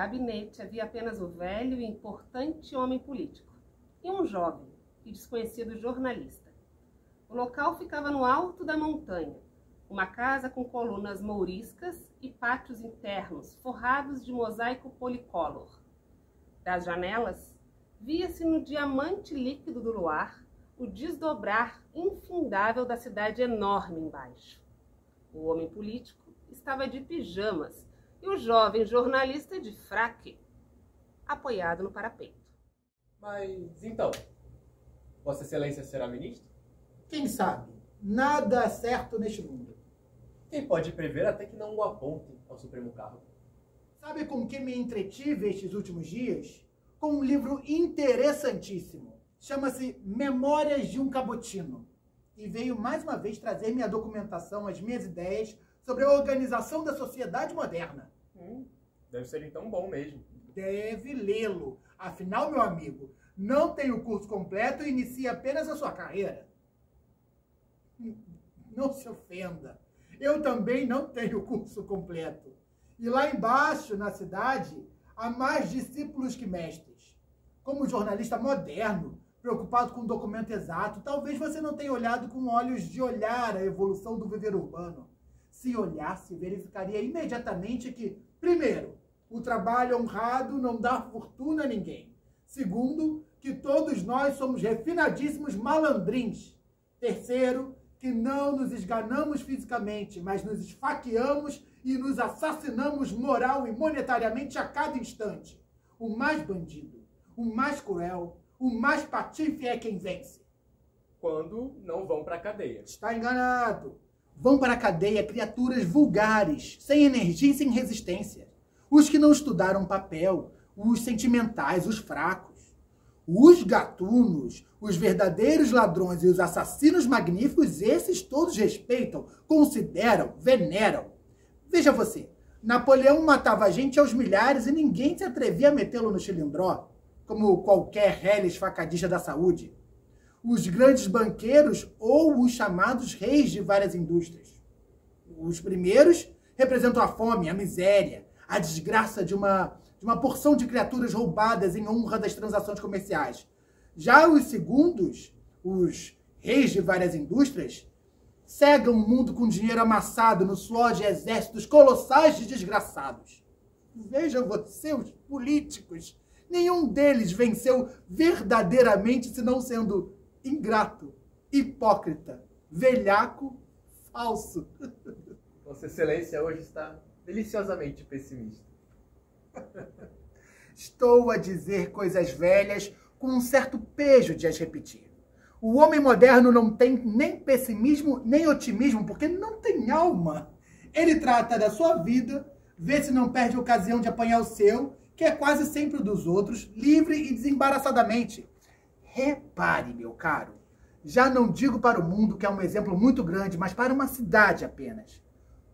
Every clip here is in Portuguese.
gabinete havia apenas o velho e importante homem político e um jovem e desconhecido jornalista. O local ficava no alto da montanha, uma casa com colunas mouriscas e pátios internos forrados de mosaico policolor. Das janelas, via-se no diamante líquido do luar o desdobrar infindável da cidade enorme embaixo. O homem político estava de pijamas e o jovem jornalista de fraque, apoiado no parapeito. Mas, então, Vossa Excelência será ministro? Quem sabe? Nada é certo neste mundo. Quem pode prever até que não o apontem ao Supremo Cargo? Sabe com que me entretive estes últimos dias? Com um livro interessantíssimo. Chama-se Memórias de um Cabotino. E veio mais uma vez trazer minha documentação, as minhas ideias sobre a organização da sociedade moderna. Deve ser então bom mesmo. Deve lê-lo. Afinal, meu amigo, não tem o curso completo e inicia apenas a sua carreira. Não se ofenda. Eu também não tenho o curso completo. E lá embaixo, na cidade, há mais discípulos que mestres. Como jornalista moderno, preocupado com o documento exato, talvez você não tenha olhado com olhos de olhar a evolução do viver urbano. Se olhasse, verificaria imediatamente que, primeiro, o trabalho honrado não dá fortuna a ninguém. Segundo, que todos nós somos refinadíssimos malandrins. Terceiro, que não nos esganamos fisicamente, mas nos esfaqueamos e nos assassinamos moral e monetariamente a cada instante. O mais bandido, o mais cruel, o mais patife é quem vence. Quando não vão para a cadeia. Está enganado. Vão para a cadeia criaturas vulgares, sem energia e sem resistência. Os que não estudaram papel, os sentimentais, os fracos. Os gatunos, os verdadeiros ladrões e os assassinos magníficos, esses todos respeitam, consideram, veneram. Veja você, Napoleão matava gente aos milhares e ninguém se atrevia a metê-lo no chilindró, como qualquer reles facadista da saúde. Os grandes banqueiros ou os chamados reis de várias indústrias. Os primeiros representam a fome, a miséria, a desgraça de uma porção de criaturas roubadas em honra das transações comerciais. Já os segundos, os reis de várias indústrias, cegam o mundo com dinheiro amassado no suor de exércitos colossais de desgraçados. Veja você, os políticos, nenhum deles venceu verdadeiramente, senão sendo ingrato, hipócrita, velhaco, falso. Vossa Excelência hoje está deliciosamente pessimista. Estou a dizer coisas velhas com um certo pejo de as repetir. O homem moderno não tem nem pessimismo nem otimismo, porque não tem alma. Ele trata da sua vida, vê se não perde a ocasião de apanhar o seu, que é quase sempre o dos outros, livre e desembaraçadamente. Repare, meu caro, já não digo para o mundo, que é um exemplo muito grande, mas para uma cidade apenas.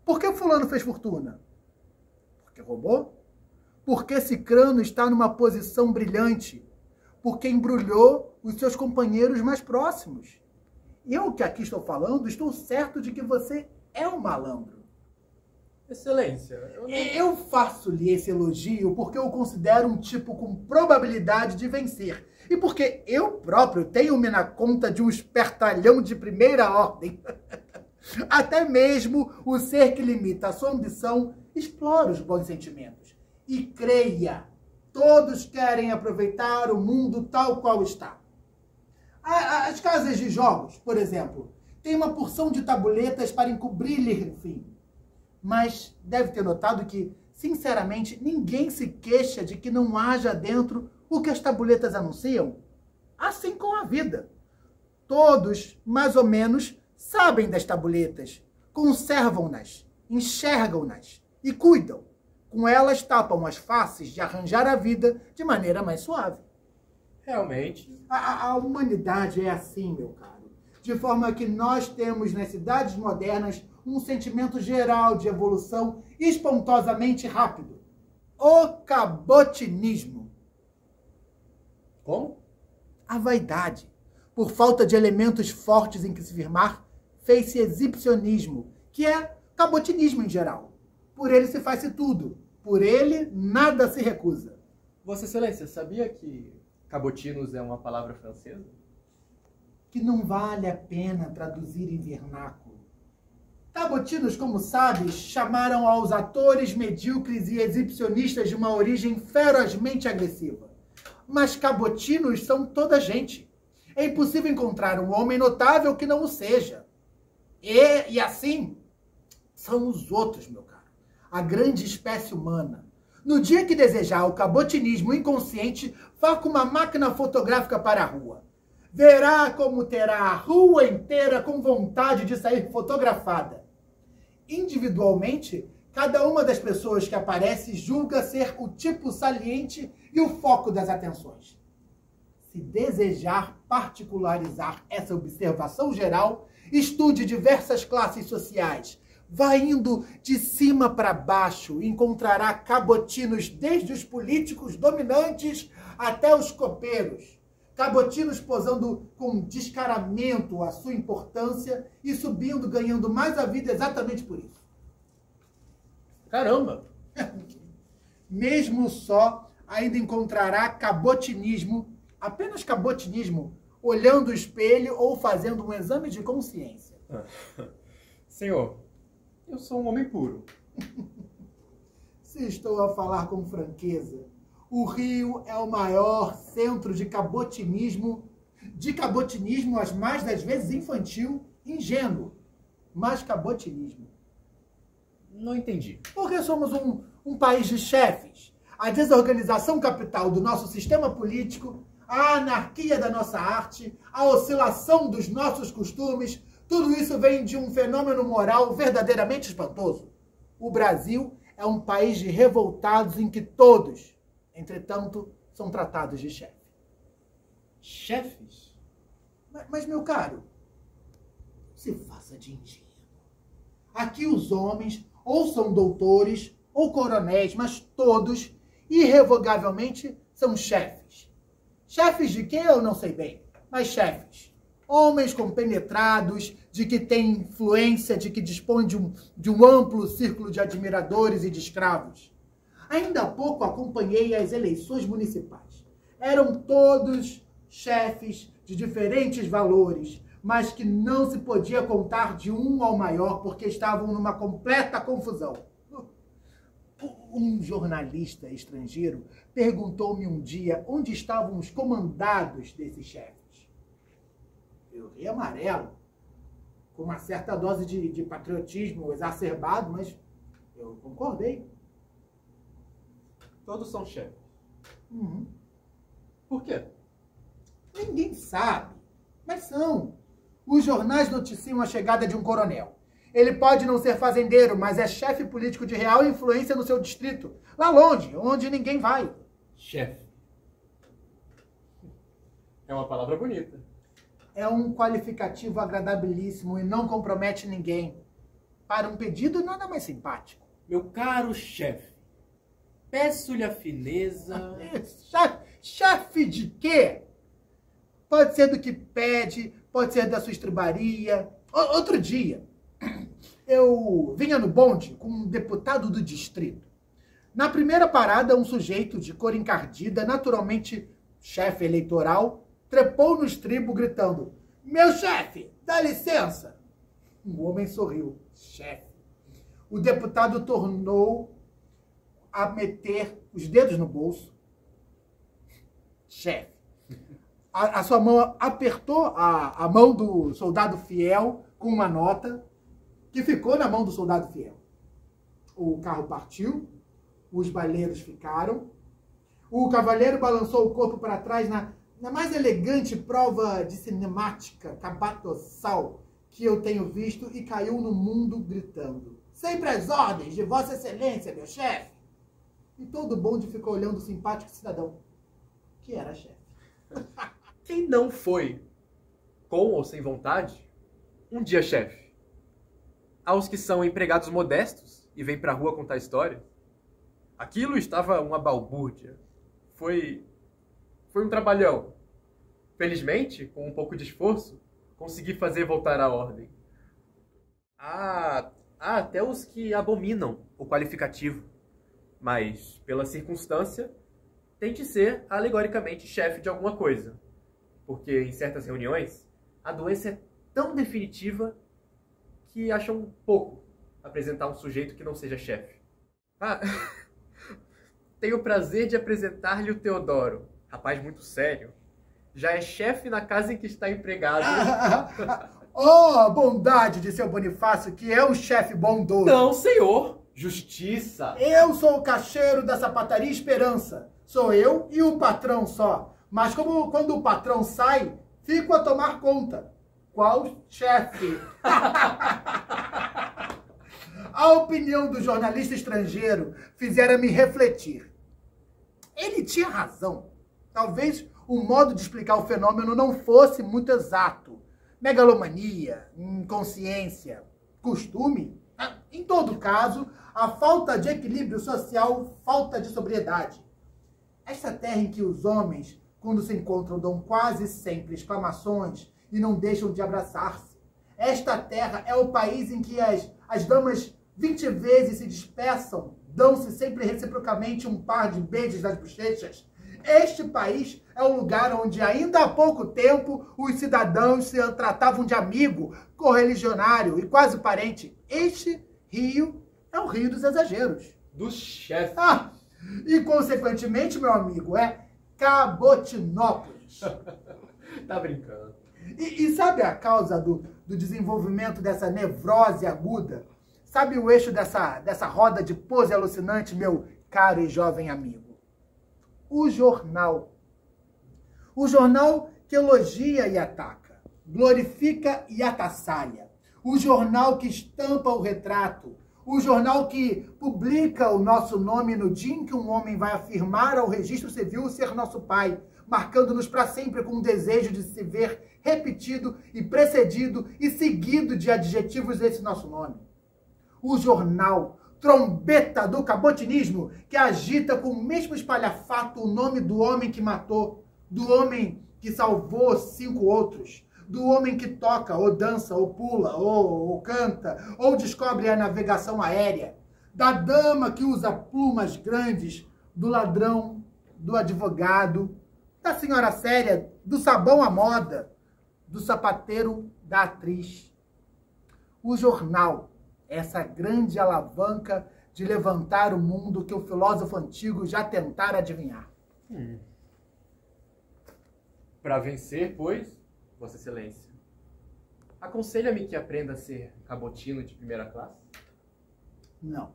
Por que o fulano fez fortuna? Porque roubou? Porque Cicrano está numa posição brilhante? Porque embrulhou os seus companheiros mais próximos? Eu que aqui estou falando, estou certo de que você é um malandro. Excelência, Eu faço-lhe esse elogio porque eu considero um tipo com probabilidade de vencer. E porque eu próprio tenho-me na conta de um espertalhão de primeira ordem. Até mesmo o ser que limita a sua ambição explora os bons sentimentos. E creia, todos querem aproveitar o mundo tal qual está. As casas de jogos, por exemplo, têm uma porção de tabuletas para encobrir-lhe o fim. Mas deve ter notado que, sinceramente, ninguém se queixa de que não haja dentro o que as tabuletas anunciam. Assim com a vida. Todos, mais ou menos, sabem das tabuletas, conservam-nas, enxergam-nas e cuidam. Com elas tapam as faces de arranjar a vida de maneira mais suave. Realmente. A humanidade é assim, meu caro. De forma que nós temos nas cidades modernas um sentimento geral de evolução espantosamente rápido. O cabotinismo. Como? A vaidade, por falta de elementos fortes em que se firmar, fez-se exibicionismo, que é cabotinismo em geral. Por ele se faz-se tudo. Por ele, nada se recusa. Vossa Excelência, sabia que cabotinos é uma palavra francesa? Que não vale a pena traduzir em vernáculo. Cabotinos, como sabes, chamaram aos atores medíocres e exibicionistas de uma origem ferozmente agressiva. Mas cabotinos são toda gente. É impossível encontrar um homem notável que não o seja. E assim, são os outros, meu caro. A grande espécie humana. No dia que desejar o cabotinismo inconsciente, vá com uma máquina fotográfica para a rua. Verá como terá a rua inteira com vontade de sair fotografada. Individualmente, cada uma das pessoas que aparece julga ser o tipo saliente e o foco das atenções. Se desejar particularizar essa observação geral, estude diversas classes sociais. Vá indo de cima para baixo e encontrará cabotinos desde os políticos dominantes até os copeiros. Cabotinos posando com descaramento a sua importância e subindo, ganhando mais a vida exatamente por isso. Caramba! Mesmo só, ainda encontrará cabotinismo, apenas cabotinismo, olhando o espelho ou fazendo um exame de consciência. Senhor, eu sou um homem puro. Se estou a falar com franqueza, o Rio é o maior centro de cabotinismo as mais das vezes infantil, ingênuo, mas cabotinismo. Não entendi. Porque somos um país de chefes. A desorganização capital do nosso sistema político, a anarquia da nossa arte, a oscilação dos nossos costumes, tudo isso vem de um fenômeno moral verdadeiramente espantoso. O Brasil é um país de revoltados em que todos, entretanto, são tratados de chefe. Chefes? Mas, meu caro, se faça de ingênuo. Aqui os homens ou são doutores ou coronéis, mas todos, irrevogavelmente, são chefes. Chefes de quê? Eu não sei bem, mas chefes. Homens compenetrados, de que têm influência, de que dispõem de um amplo círculo de admiradores e de escravos. Ainda há pouco acompanhei as eleições municipais. Eram todos chefes de diferentes valores, mas que não se podia contar de um ao maior, porque estavam numa completa confusão. Um jornalista estrangeiro perguntou-me um dia onde estavam os comandados desses chefes. Eu ri amarelo, com uma certa dose de patriotismo exacerbado, mas eu concordei. Todos são chefes. Uhum. Por quê? Ninguém sabe, mas são. Os jornais noticiam a chegada de um coronel. Ele pode não ser fazendeiro, mas é chefe político de real influência no seu distrito. Lá longe, onde ninguém vai. Chefe. É uma palavra bonita. É um qualificativo agradabilíssimo e não compromete ninguém. Para um pedido, nada mais simpático. Meu caro chefe, peço-lhe a fineza... Chefe de quê? Pode ser do que pede, pode ser da sua estribaria. Outro dia, eu vinha no bonde com um deputado do distrito. Na primeira parada, um sujeito de cor encardida, naturalmente chefe eleitoral, trepou no estribo gritando: "Meu chefe, dá licença!" O homem sorriu. Chefe. O deputado tornou a meter os dedos no bolso. Chefe. A sua mão apertou a mão do soldado fiel com uma nota que ficou na mão do soldado fiel. O carro partiu, os baleiros ficaram, o cavaleiro balançou o corpo para trás na mais elegante prova de cinemática cabatossal que eu tenho visto e caiu no mundo gritando: "Sempre às ordens de Vossa Excelência, meu chefe!" E todo o bonde ficou olhando o simpático cidadão, que era chefe. Quem não foi, com ou sem vontade, um dia chefe? Aos que são empregados modestos e vêm pra rua contar história? Aquilo estava uma balbúrdia. Foi um trabalhão. Felizmente, com um pouco de esforço, consegui fazer voltar à ordem. Há até os que abominam o qualificativo. mas, pela circunstância, tente ser alegoricamente chefe de alguma coisa. Porque em certas reuniões, a doença é tão definitiva que acham pouco apresentar um sujeito que não seja chefe. Ah, tenho o prazer de apresentar-lhe o Teodoro, rapaz muito sério. Já é chefe na casa em que está empregado. Oh, bondade de seu Bonifácio, que é um chefe bondoso. Não, senhor. Justiça. Eu sou o caixeiro da sapataria Esperança. Sou eu e o patrão só. Mas como quando o patrão sai, fico a tomar conta. Qual chefe? A opinião do jornalista estrangeiro fizera-me refletir. Ele tinha razão. Talvez o modo de explicar o fenômeno não fosse muito exato. Megalomania, inconsciência, costume. Em todo caso, a falta de equilíbrio social, falta de sobriedade. Esta terra em que os homens, quando se encontram, dão quase sempre exclamações e não deixam de abraçar-se. Esta terra é o país em que as damas 20 vezes se despeçam, dão-se sempre reciprocamente um par de beijos nas bochechas. Este país é o lugar onde ainda há pouco tempo os cidadãos se tratavam de amigo, correligionário e quase parente. Este rio é o rio dos exageros. Dos chefes. E consequentemente, meu amigo, é Cabotinópolis. Tá brincando. E sabe a causa do desenvolvimento dessa nevrose aguda? Sabe o eixo dessa roda de pose alucinante, meu caro e jovem amigo? O jornal. O jornal que elogia e ataca, glorifica e atassalha. O jornal que estampa o retrato. O jornal que publica o nosso nome no dia em que um homem vai afirmar ao registro civil ser nosso pai, marcando-nos para sempre com o desejo de se ver repetido e precedido e seguido de adjetivos desse nosso nome. O jornal, trombeta do cabotinismo, que agita com o mesmo espalhafato o nome do homem que matou, do homem que salvou 5 outros, do homem que toca, ou dança, ou pula, ou canta, ou descobre a navegação aérea, da dama que usa plumas grandes, do ladrão, do advogado, da senhora séria, do sabão à moda, do sapateiro, da atriz. O jornal, essa grande alavanca de levantar o mundo que o filósofo antigo já tentara adivinhar. Para vencer, pois, Vossa Excelência, aconselha-me que aprenda a ser cabotino de primeira classe? Não.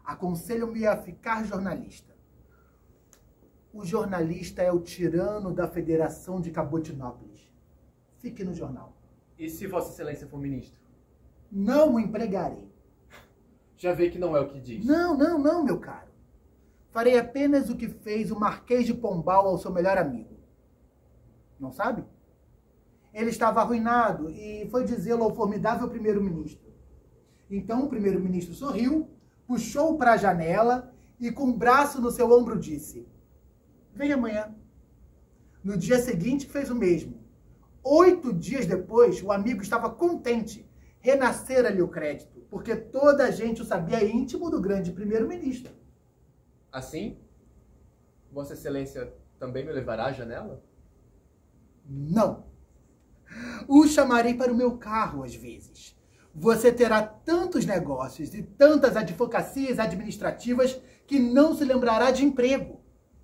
Aconselho-me a ficar jornalista. O jornalista é o tirano da Federação de Cabotinópolis. Fique no jornal. E se Vossa Excelência for ministro? Não o empregarei. Já vê que não é o que diz. Não, meu caro. Farei apenas o que fez o Marquês de Pombal ao seu melhor amigo. Não sabe? Ele estava arruinado e foi dizê-lo ao formidável primeiro-ministro. Então o primeiro-ministro sorriu, puxou-o para a janela e com o braço no seu ombro disse: "Vem amanhã." No dia seguinte fez o mesmo. 8 dias depois, o amigo estava contente. Renascera-lhe o crédito, porque toda a gente o sabia íntimo do grande primeiro-ministro. Assim, Vossa Excelência também me levará à janela? Não. O chamarei para o meu carro às vezes. Você terá tantos negócios e tantas advocacias administrativas que não se lembrará de emprego.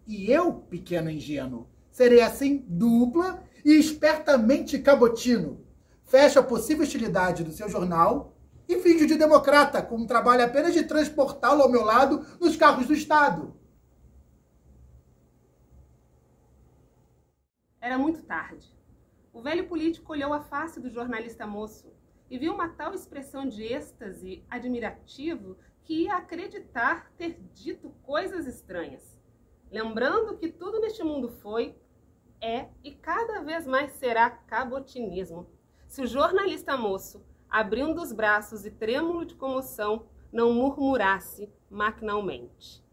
E eu, pequeno ingênuo, serei assim dupla e espertamente cabotino. Fecho a possível hostilidade do seu jornal e finjo de democrata, com um trabalho apenas de transportá-lo ao meu lado nos carros do Estado. Era muito tarde. O velho político olhou a face do jornalista moço e viu uma tal expressão de êxtase admirativo que ia acreditar ter dito coisas estranhas. Lembrando que tudo neste mundo foi, é e cada vez mais será cabotinismo. Se o jornalista moço, abrindo os braços e trêmulo de comoção, não murmurasse maquinalmente: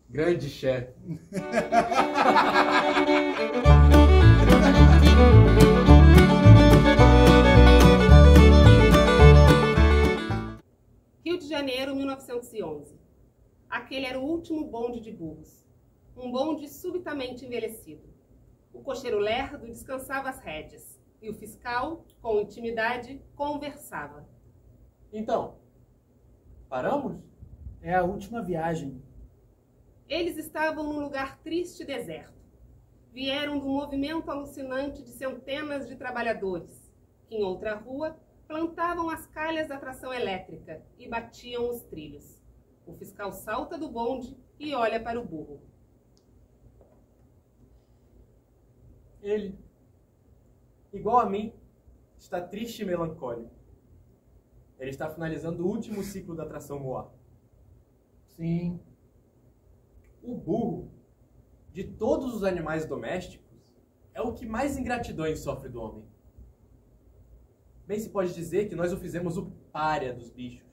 Grande chefe. 1911. Aquele era o último bonde de burros. Um bonde subitamente envelhecido. O cocheiro lerdo descansava as rédeas e o fiscal, com intimidade, conversava. Então, paramos? É a última viagem. Eles estavam num lugar triste e deserto. Vieram do movimento alucinante de centenas de trabalhadores, que em outra rua plantavam as calhas da tração elétrica e batiam os trilhos. O fiscal salta do bonde e olha para o burro. Ele, igual a mim, está triste e melancólico. Ele está finalizando o último ciclo da tração Moá. Sim. O burro, de todos os animais domésticos, é o que mais ingratidões sofre do homem. Bem se pode dizer que nós o fizemos o pária dos bichos.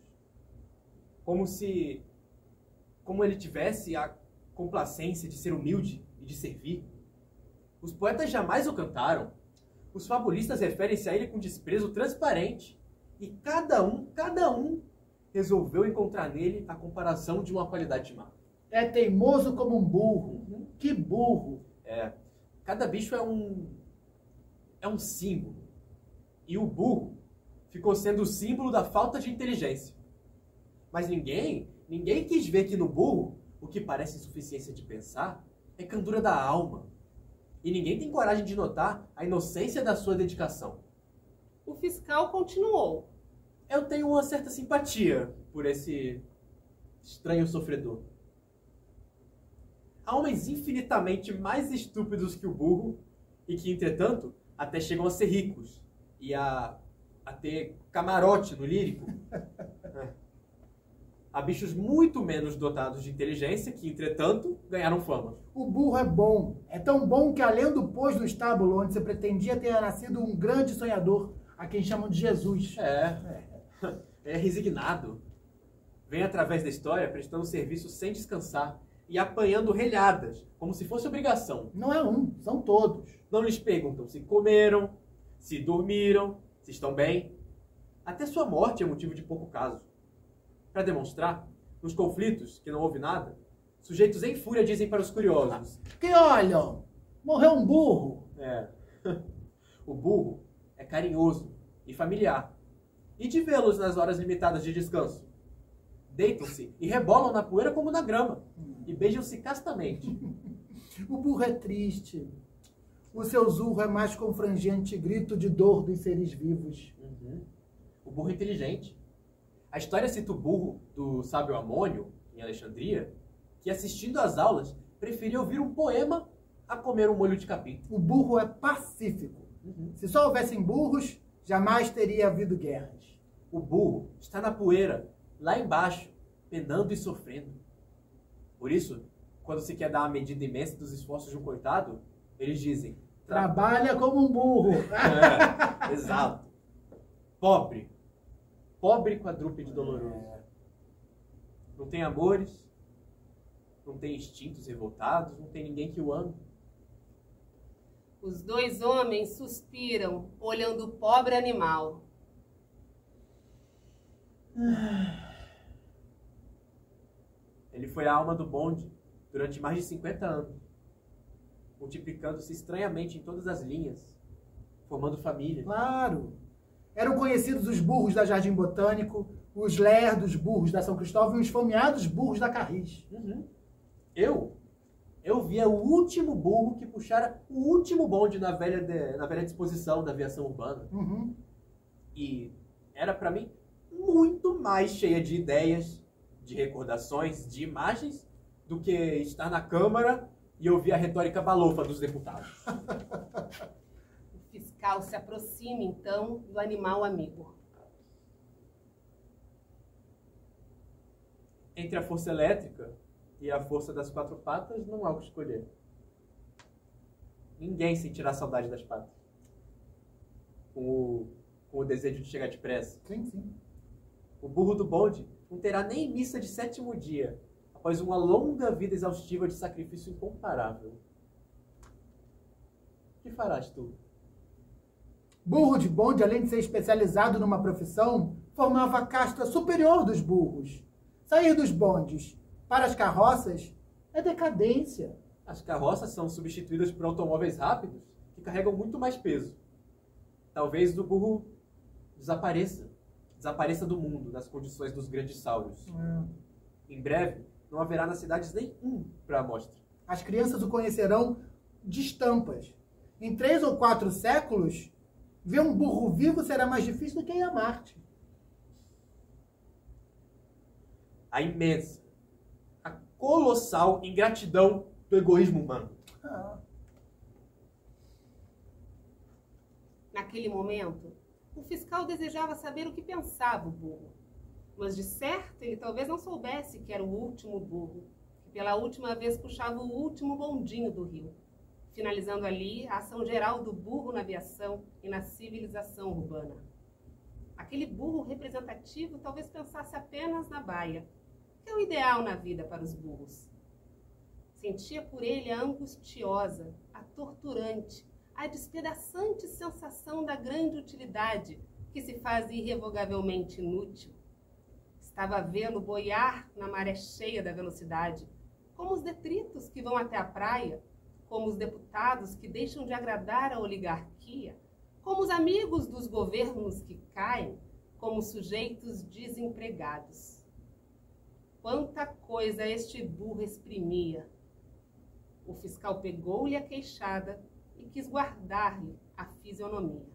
Como ele tivesse a complacência de ser humilde e de servir. Os poetas jamais o cantaram. Os fabulistas referem-se a ele com desprezo transparente. E cada um resolveu encontrar nele a comparação de uma qualidade má. É teimoso como um burro. Que burro! Cada bicho é um símbolo. E o burro ficou sendo o símbolo da falta de inteligência. Mas ninguém quis ver que no burro o que parece insuficiência de pensar é candura da alma. E ninguém tem coragem de notar a inocência da sua dedicação. O fiscal continuou. Eu tenho uma certa simpatia por esse estranho sofredor. Há homens infinitamente mais estúpidos que o burro e que, entretanto, até chegam a ser ricos e a ter camarote no lírico. Há bichos muito menos dotados de inteligência que, entretanto, ganharam fama. O burro é bom. É tão bom que, além do pôs no estábulo onde você pretendia ter nascido um grande sonhador, a quem chamam de Jesus. É resignado. Vem através da história prestando serviço sem descansar e apanhando relhadas, como se fosse obrigação. Não é um, são todos. Não lhes perguntam se comeram, se dormiram, se estão bem. Até sua morte é motivo de pouco caso. Para demonstrar, nos conflitos, que não houve nada, sujeitos em fúria dizem para os curiosos: Que olham, morreu um burro. O burro é carinhoso e familiar. E de vê-los nas horas limitadas de descanso. Deitam-se e rebolam na poeira como na grama. E beijam-se castamente. O burro é triste. O seu zurro é mais confrangente grito de dor dos seres vivos. O burro é inteligente. A história cita o burro do sábio Amônio, em Alexandria, que assistindo às aulas preferia ouvir um poema a comer um molho de capim. O burro é pacífico. Se só houvessem burros, jamais teria havido guerras. O burro está na poeira, lá embaixo, penando e sofrendo. Por isso, quando se quer dar uma medida imensa dos esforços de um coitado, eles dizem: trabalha como um burro. Exato. Pobre quadrúpede doloroso. Não tem amores, não tem instintos revoltados, não tem ninguém que o ame. Os dois homens suspiram, olhando o pobre animal. Ele foi a alma do bonde durante mais de 50 anos, multiplicando-se estranhamente em todas as linhas, formando família. Claro. Eram conhecidos os burros da Jardim Botânico, os lerdos burros da São Cristóvão e os fomeados burros da Carris. Eu via o último burro que puxara o último bonde na velha disposição da aviação urbana. E era, para mim, muito mais cheia de ideias, de recordações, de imagens, do que estar na Câmara e ouvir a retórica balofa dos deputados. O fiscal se aproxima, então, do animal amigo. Entre a força elétrica e a força das quatro patas, não há o que escolher. Ninguém sentirá saudade das patas. Com o desejo de chegar depressa. Sim. O burro do bonde não terá nem missa de 7º dia, após uma longa vida exaustiva de sacrifício incomparável. O que farás tu? Burro de bonde, além de ser especializado numa profissão, formava a casta superior dos burros. Sair dos bondes para as carroças é decadência. As carroças são substituídas por automóveis rápidos que carregam muito mais peso. Talvez o burro desapareça do mundo nas condições dos grandes sáureos. Em breve, não haverá nas cidades nem um para a amostra. As crianças o conhecerão de estampas. Em 3 ou 4 séculos, ver um burro vivo será mais difícil do que ir a Marte. A imensa, a colossal ingratidão do egoísmo humano. Naquele momento, o fiscal desejava saber o que pensava o burro. Mas de certo ele talvez não soubesse que era o último burro, que pela última vez puxava o último bondinho do rio, finalizando ali a ação geral do burro na aviação e na civilização urbana. Aquele burro representativo talvez pensasse apenas na baia, que é o ideal na vida para os burros. Sentia por ele a angustiosa, a torturante, a despedaçante sensação da grande utilidade que se faz irrevogavelmente inútil. Estava a vê-lo boiar na maré cheia da velocidade, como os detritos que vão até a praia, como os deputados que deixam de agradar a oligarquia, como os amigos dos governos que caem, como os sujeitos desempregados. Quanta coisa este burro exprimia! O fiscal pegou-lhe a queixada e quis guardar-lhe a fisionomia.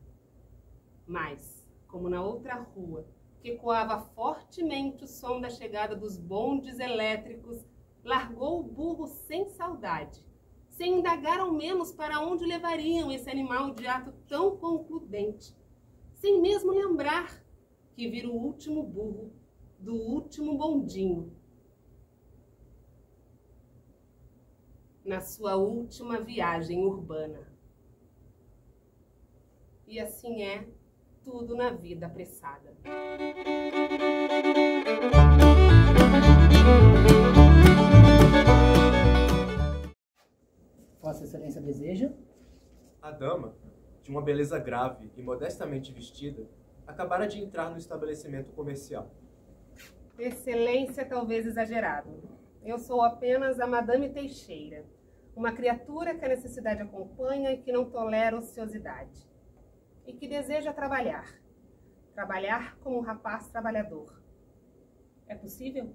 Mas, como na outra rua, que ecoava fortemente o som da chegada dos bondes elétricos, largou o burro sem saudade, sem indagar ao menos para onde levariam esse animal de ato tão concludente, sem mesmo lembrar que vira o último burro do último bondinho, na sua última viagem urbana. E assim é tudo na vida apressada. Vossa Excelência deseja? A dama, de uma beleza grave e modestamente vestida, acabara de entrar no estabelecimento comercial. Excelência talvez exagerado. Eu sou apenas a Madame Teixeira, uma criatura que a necessidade acompanha e que não tolera ociosidade. E que deseja trabalhar. Trabalhar como um rapaz trabalhador. É possível?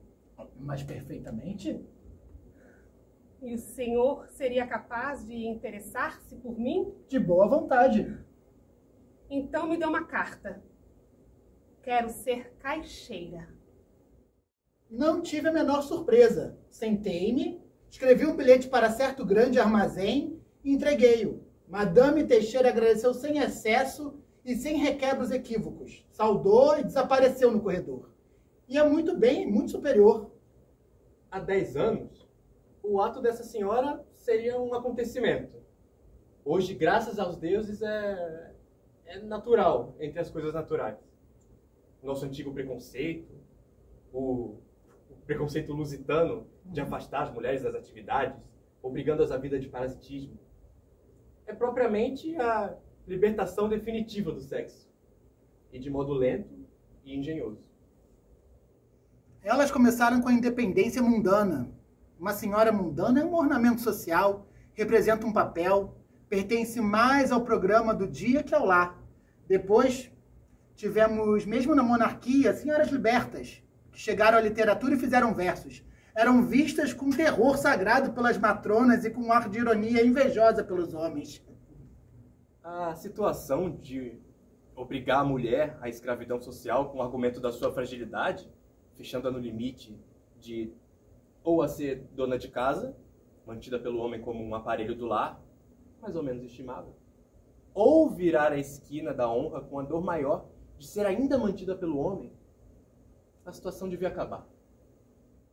Mas perfeitamente. E o senhor seria capaz de interessar-se por mim? De boa vontade. Então me dê uma carta. Quero ser caixeira. Não tive a menor surpresa. Sentei-me, escrevi um bilhete para certo grande armazém e entreguei-o. Madame Teixeira agradeceu sem excesso e sem requebros equívocos. Saudou e desapareceu no corredor. Ia muito bem, muito superior. Há 10 anos, o ato dessa senhora seria um acontecimento. Hoje, graças aos deuses, é natural entre as coisas naturais. Nosso antigo preconceito, o preconceito lusitano de afastar as mulheres das atividades, obrigando-as à vida de parasitismo, é propriamente a libertação definitiva do sexo, e de modo lento e engenhoso. Elas começaram com a independência mundana. Uma senhora mundana é um ornamento social, representa um papel, pertence mais ao programa do dia que ao lar. Depois, tivemos, mesmo na monarquia, senhoras libertas, que chegaram à literatura e fizeram versos. Eram vistas com terror sagrado pelas matronas e com um ar de ironia invejosa pelos homens. A situação de obrigar a mulher à escravidão social com o argumento da sua fragilidade, fechando-a no limite de ou a ser dona de casa, mantida pelo homem como um aparelho do lar, mais ou menos estimável, ou virar a esquina da honra com a dor maior de ser ainda mantida pelo homem, a situação devia acabar.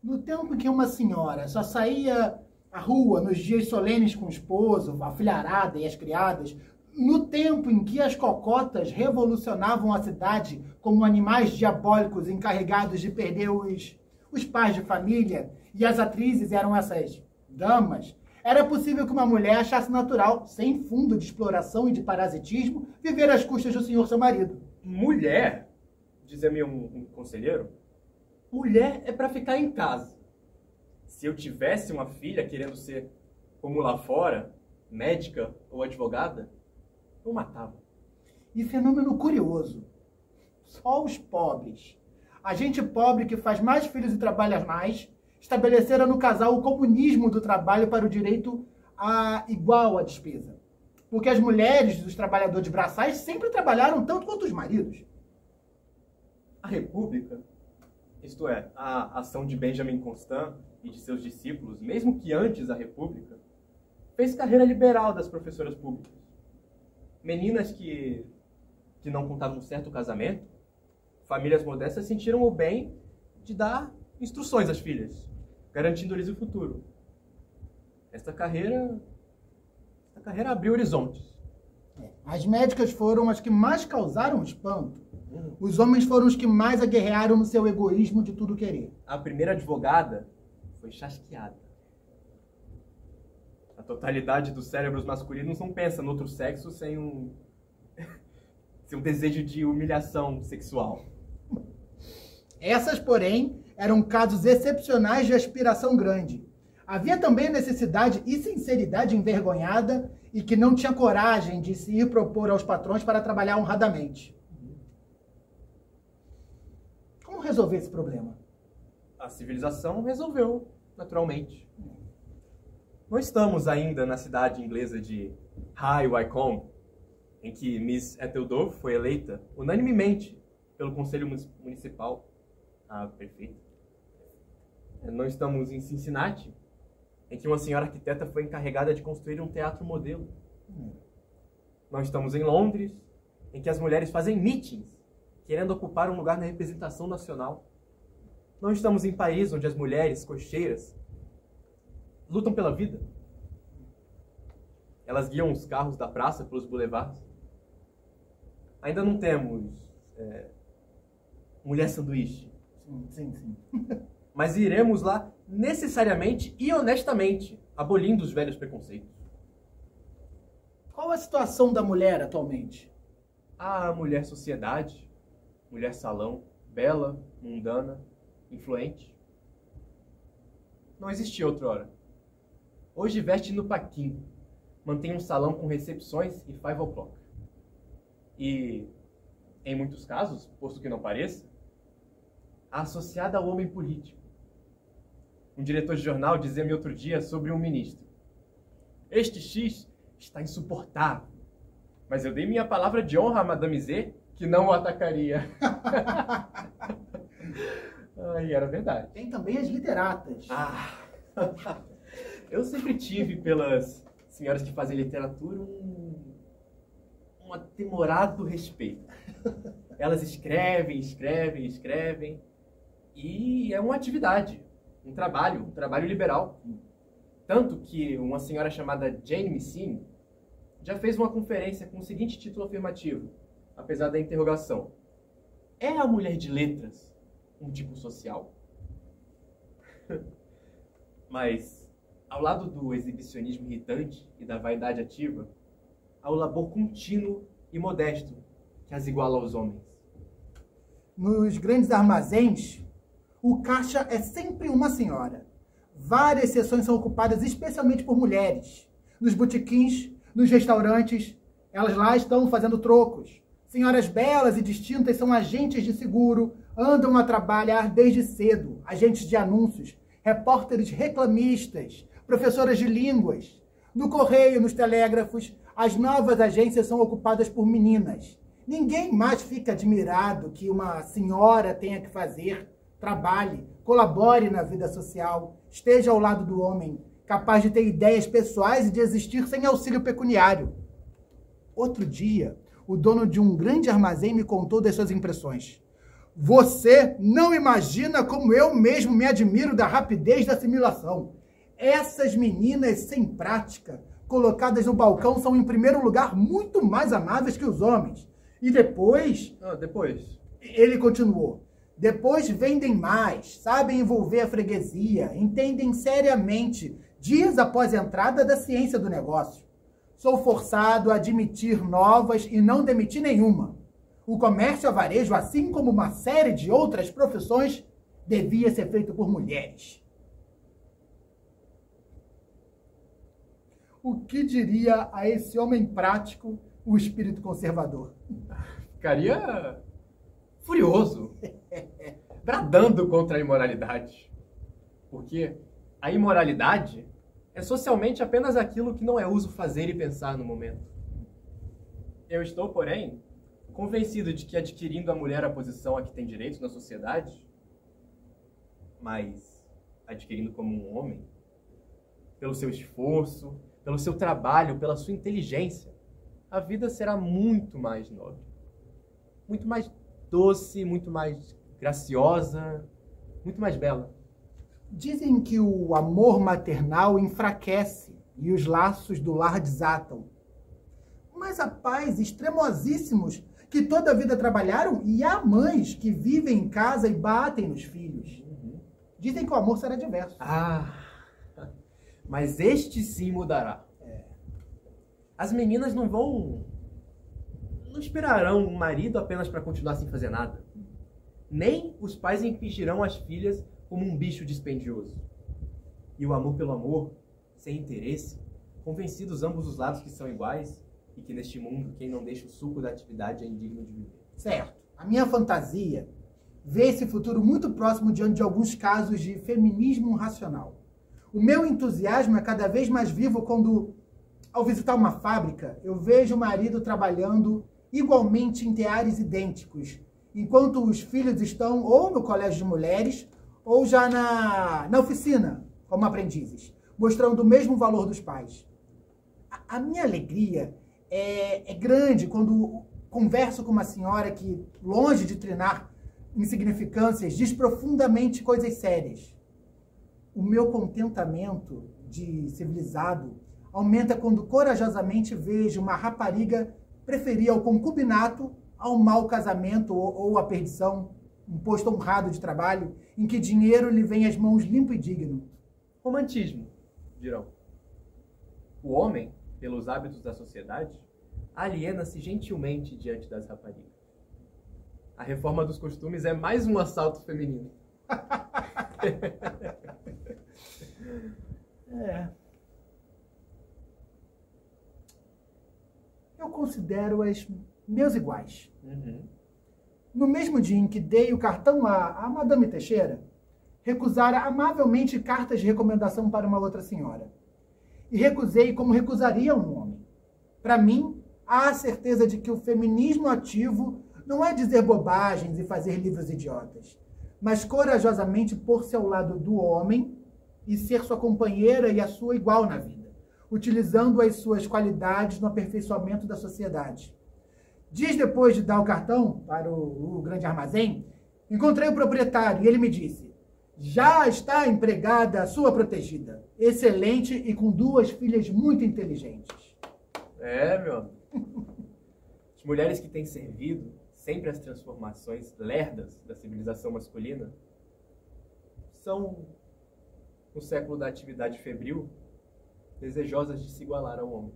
No tempo em que uma senhora só saía à rua nos dias solenes com o esposo, a filharada e as criadas, no tempo em que as cocotas revolucionavam a cidade como animais diabólicos encarregados de perder os pais de família, e as atrizes eram essas damas, era possível que uma mulher achasse natural, sem fundo de exploração e de parasitismo, viver às custas do senhor seu marido. Mulher, dizia-me um conselheiro, Mulher é para ficar em casa. Se eu tivesse uma filha querendo ser, como lá fora, médica ou advogada, eu matava. E fenômeno curioso. Só os pobres. A gente pobre que faz mais filhos e trabalha mais, estabeleceram no casal o comunismo do trabalho para o direito a igual à despesa. Porque as mulheres dos trabalhadores braçais sempre trabalharam tanto quanto os maridos. A República, isto é, a ação de Benjamin Constant e de seus discípulos, mesmo que antes da República, fez carreira liberal das professoras públicas. Meninas que não contavam certo casamento, famílias modestas sentiram o bem de dar instruções às filhas, garantindo-lhes o futuro. Esta carreira abriu horizontes. As médicas foram as que mais causaram espanto. Os homens foram os que mais aguerrearam no seu egoísmo de tudo querer. A primeira advogada foi chasqueada. A totalidade dos cérebros masculinos não pensa no outro sexo sem um desejo de humilhação sexual. Essas, porém, eram casos excepcionais de aspiração grande. Havia também a necessidade e sinceridade envergonhada e que não tinha coragem de se ir propor aos patrões para trabalhar honradamente. Como resolver esse problema? A civilização resolveu, naturalmente. Não estamos ainda na cidade inglesa de High Wycombe, em que Miss Eteldorf foi eleita unanimemente pelo Conselho Municipal. Ah, perfeito. Não estamos em Cincinnati, em que uma senhora arquiteta foi encarregada de construir um teatro modelo. Não estamos em Londres, em que as mulheres fazem meetings, querendo ocupar um lugar na representação nacional. Não estamos em país onde as mulheres cocheiras lutam pela vida. Elas guiam os carros da praça pelos boulevards. Ainda não temos mulher sanduíche. Sim. Mas iremos lá necessariamente e honestamente, abolindo os velhos preconceitos. Qual a situação da mulher atualmente? A mulher sociedade, mulher salão, bela, mundana, influente. Não existia outrora. Hoje veste no paquim, mantém um salão com recepções e 5 o'clock. E, em muitos casos, posto que não pareça, associada ao homem político. Um diretor de jornal dizia-me outro dia sobre um ministro: este X está insuportável, mas eu dei minha palavra de honra a Madame Z que não o atacaria. Ai, era verdade. Tem também as literatas. Eu sempre tive pelas senhoras que fazem literatura um atemorado respeito. Elas escrevem, e é uma atividade, um trabalho liberal. Tanto que uma senhora chamada Jane Messini já fez uma conferência com o seguinte título afirmativo, apesar da interrogação: é a mulher de letras um tipo social? Mas, ao lado do exibicionismo irritante e da vaidade ativa, há o labor contínuo e modesto que as iguala aos homens. Nos grandes armazéns, o caixa é sempre uma senhora. Várias seções são ocupadas especialmente por mulheres. Nos botequins, nos restaurantes, elas lá estão fazendo trocos. Senhoras belas e distintas são agentes de seguro, andam a trabalhar desde cedo, agentes de anúncios, repórteres reclamistas, professoras de línguas. No correio, nos telégrafos, as novas agências são ocupadas por meninas. Ninguém mais fica admirado que uma senhora tenha que fazer, trabalhe, colabore na vida social, esteja ao lado do homem, capaz de ter ideias pessoais e de existir sem auxílio pecuniário. Outro dia, o dono de um grande armazém me contou das suas impressões. Você não imagina como eu mesmo me admiro da rapidez da assimilação. Essas meninas sem prática, colocadas no balcão, são, em primeiro lugar, muito mais amáveis que os homens. E depois... Depois? Ele continuou. Depois vendem mais, sabem envolver a freguesia, entendem seriamente, dias após a entrada, da ciência do negócio. Sou forçado a admitir novas e não demitir nenhuma. O comércio a varejo, assim como uma série de outras profissões, devia ser feito por mulheres. O que diria a esse homem prático o espírito conservador? Ficaria furioso, bradando contra a imoralidade. Porque a imoralidade é socialmente apenas aquilo que não é uso fazer e pensar no momento. Eu estou, porém, convencido de que adquirindo a mulher a posição a que tem direito na sociedade, mas adquirindo como um homem, pelo seu esforço, pelo seu trabalho, pela sua inteligência, a vida será muito mais nobre, muito mais doce, muito mais graciosa, muito mais bela. Dizem que o amor maternal enfraquece e os laços do lar desatam. Mas há pais extremosíssimos que toda a vida trabalharam e há mães que vivem em casa e batem nos filhos. Dizem que o amor será diverso. Ah, mas este sim mudará. As meninas não esperarão um marido apenas para continuar sem fazer nada. Nem os pais impingirão as filhas como um bicho dispendioso. E o amor pelo amor, sem interesse, convencidos ambos os lados que são iguais e que neste mundo quem não deixa o suco da atividade é indigno de viver. Certo. A minha fantasia vê esse futuro muito próximo diante de alguns casos de feminismo racional. O meu entusiasmo é cada vez mais vivo quando, ao visitar uma fábrica, eu vejo o marido trabalhando igualmente em teares idênticos, enquanto os filhos estão ou no colégio de mulheres ou já na oficina, como aprendizes, mostrando o mesmo valor dos pais. A minha alegria é grande quando converso com uma senhora que, longe de trinar insignificâncias, diz profundamente coisas sérias. O meu contentamento de civilizado aumenta quando corajosamente vejo uma rapariga preferir ao concubinato ao mau casamento ou à perdição, um posto honrado de trabalho em que dinheiro lhe vem às mãos limpo e digno. Romantismo, dirão. O homem, pelos hábitos da sociedade, aliena-se gentilmente diante das raparigas. A reforma dos costumes é mais um assalto feminino. Eu considero-as meus iguais. No mesmo dia em que dei o cartão a Madame Teixeira, recusara amavelmente cartas de recomendação para uma outra senhora. E recusei como recusaria um homem. Para mim, há a certeza de que o feminismo ativo não é dizer bobagens e fazer livros idiotas, mas corajosamente pôr-se ao lado do homem e ser sua companheira e a sua igual na vida, utilizando as suas qualidades no aperfeiçoamento da sociedade. Dias depois de dar o cartão para o grande armazém, encontrei o proprietário e ele me disse: já está empregada a sua protegida, excelente e com 2 filhas muito inteligentes. Meu amigo. As mulheres que têm servido sempre as transformações lerdas da civilização masculina são, no século da atividade febril, desejosas de se igualar ao homem.